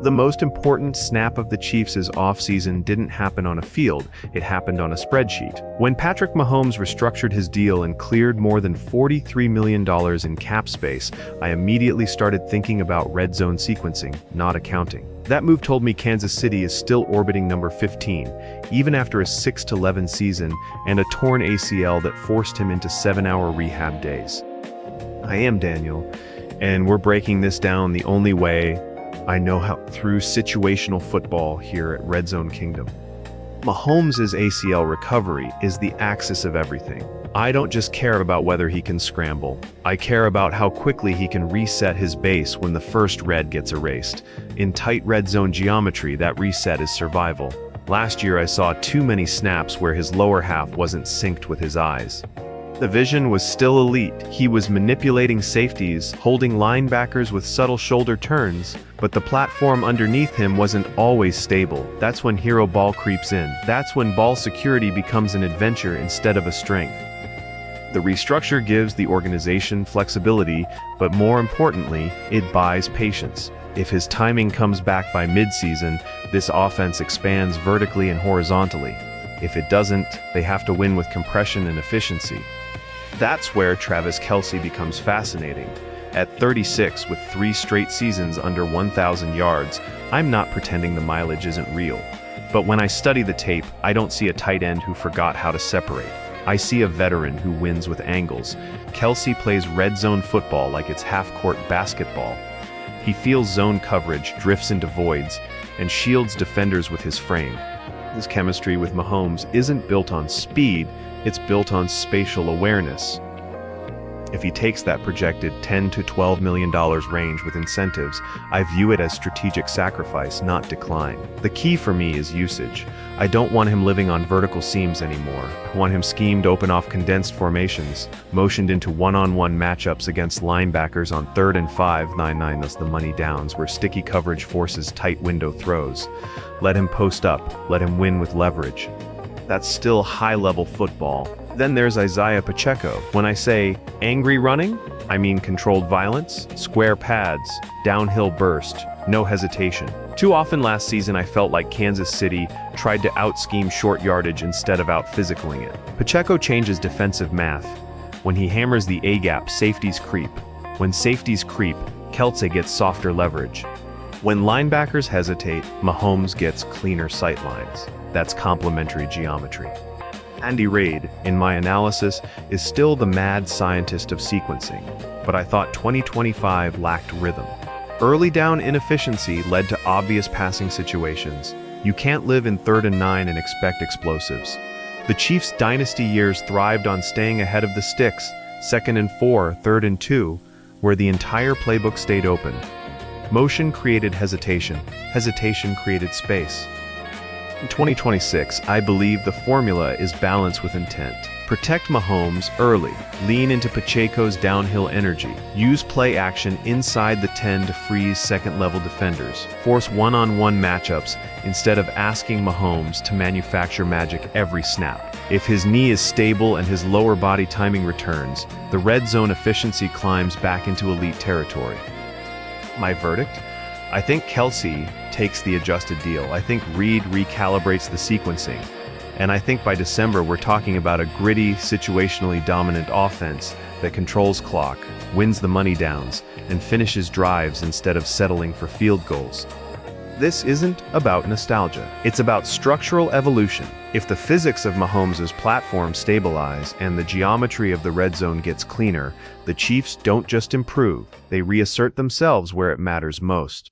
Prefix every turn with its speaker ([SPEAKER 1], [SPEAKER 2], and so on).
[SPEAKER 1] The most important snap of the Chiefs' offseason didn't happen on a field, it happened on a spreadsheet. When Patrick Mahomes restructured his deal and cleared more than $43 million in cap space, I immediately started thinking about red zone sequencing, not accounting. That move told me Kansas City is still orbiting number 15, even after a 6-11 season and a torn ACL that forced him into 7-hour rehab days. I am Daniel, and we're breaking this down the only way I know how, through situational football here at Red Zone Kingdom. Mahomes' ACL recovery is the axis of everything. I don't just care about whether he can scramble. I care about how quickly he can reset his base when the first red gets erased. In tight red zone geometry, that reset is survival. Last year I saw too many snaps where his lower half wasn't synced with his eyes. The vision was still elite. He was manipulating safeties, holding linebackers with subtle shoulder turns, but the platform underneath him wasn't always stable. That's when hero ball creeps in. That's when ball security becomes an adventure instead of a strength. The restructure gives the organization flexibility, but more importantly, it buys patience. If his timing comes back by midseason, this offense expands vertically and horizontally. If it doesn't, they have to win with compression and efficiency. That's where Travis Kelce becomes fascinating. At 36, with 3 straight seasons under 1,000 yards, I'm not pretending the mileage isn't real. But when I study the tape, I don't see a tight end who forgot how to separate. I see a veteran who wins with angles. Kelce plays red zone football like it's half-court basketball. He feels zone coverage, drifts into voids, and shields defenders with his frame. His chemistry with Mahomes isn't built on speed, it's built on spatial awareness. If he takes that projected $10 to $12 million range with incentives, I view it as strategic sacrifice, not decline. The key for me is usage. I don't want him living on vertical seams anymore. I want him schemed open off condensed formations, motioned into one-on-one matchups against linebackers on 3rd and 5, 9-9 thus the money downs, where sticky coverage forces tight window throws. Let him post up, let him win with leverage. That's still high-level football. Then there's Isaiah Pacheco. When I say angry running, I mean controlled violence, square pads, downhill burst, no hesitation. Too often last season I felt like Kansas City tried to out-scheme short yardage instead of out-physicaling it. Pacheco changes defensive math. When he hammers the A-gap, safeties creep. When safeties creep, Kelce gets softer leverage. When linebackers hesitate, Mahomes gets cleaner sight lines. That's complementary geometry. Andy Reid, in my analysis, is still the mad scientist of sequencing, but I thought 2025 lacked rhythm. Early down inefficiency led to obvious passing situations. You can't live in 3rd and 9 and expect explosives. The Chiefs' dynasty years thrived on staying ahead of the sticks, 2nd and 4, 3rd and 2, where the entire playbook stayed open. Motion created hesitation. Hesitation created space. In 2026, I believe the formula is balance with intent. Protect Mahomes early. Lean into Pacheco's downhill energy. Use play action inside the 10 to freeze second-level defenders. Force one-on-one matchups instead of asking Mahomes to manufacture magic every snap. If his knee is stable and his lower body timing returns, the red zone efficiency climbs back into elite territory. My verdict? I think Kelce takes the adjusted deal. I think Reid recalibrates the sequencing. And I think by December we're talking about a gritty, situationally dominant offense that controls clock, wins the money downs, and finishes drives instead of settling for field goals. This isn't about nostalgia. It's about structural evolution. If the physics of Mahomes' platform stabilize and the geometry of the red zone gets cleaner, the Chiefs don't just improve, they reassert themselves where it matters most.